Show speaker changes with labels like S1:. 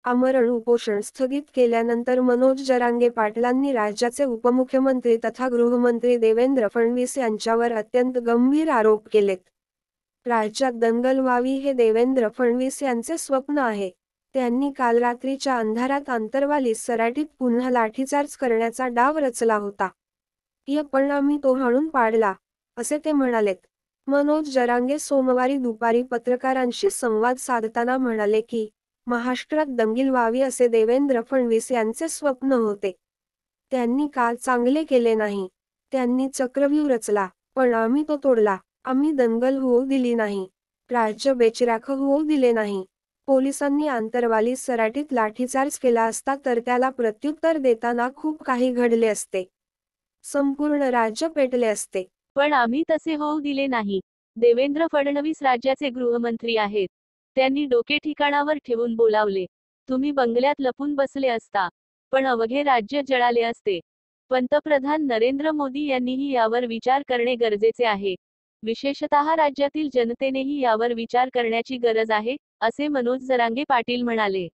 S1: आमरण उपोषण स्थगित केल्यानंतर मनोज जरांगे पाटलांनी राज्याचे उपमुख्यमंत्री तथा गृहमंत्री देवेंद्र फडणवीस यांच्यावर अत्यंत गंभीर आरोप केलेत. राज्यात दंगल व्हावी हे देवेंद्र फडणवीस यांचे स्वप्न आहे. त्यांनी काल रात्रीच्या अंधारात आंतरवाली सराटीत पुन्हा लाठीचार्ज करण्याचा डाव रचला होता. पण आम्ही तो हाणून पाडला, असे ते म्हणालेत. मनोज जरांगे सोमवारी दुपारी पत्रकारांशी संवाद साधताना म्हणाले की, महाराष्ट्रात दंगल व्हावी असे देवेंद्र फडणवीस यांचे स्वप्न होते. त्यांनी काल चांगले केले नाही. त्यांनी चक्रव्यूह रचला, पण आम्ही तो तोडला. आम्ही दंगल होऊ दिली नाही. राज्य बेचिराख होऊ दिले नाही. पोलिसांनी आंतरवाली सराटीत लाठीचार्ज केला असता तर त्याला प्रत्युत्तर देताना खूप काही घडले असते. संपूर्ण राज्य पेटले असते.
S2: पण आम्ही तसे होऊ दिले नाही. देवेंद्र फडणवीस राज्याचे गृहमंत्री आहेत. त्यांनी डोके ठिकाणावर ठेवून बोलावले. तुम्ही बंगल्यात लपून बसले असता, पण अवघे राज्य जळाले असते. पंतप्रधान नरेंद्र मोदी यांनीही यावर विचार करणे गरजेचे आहे. विशेषतः राज्यातील जनतेनेही यावर विचार करण्याची गरज आहे, असे मनोज जरांगे पाटील म्हणाले.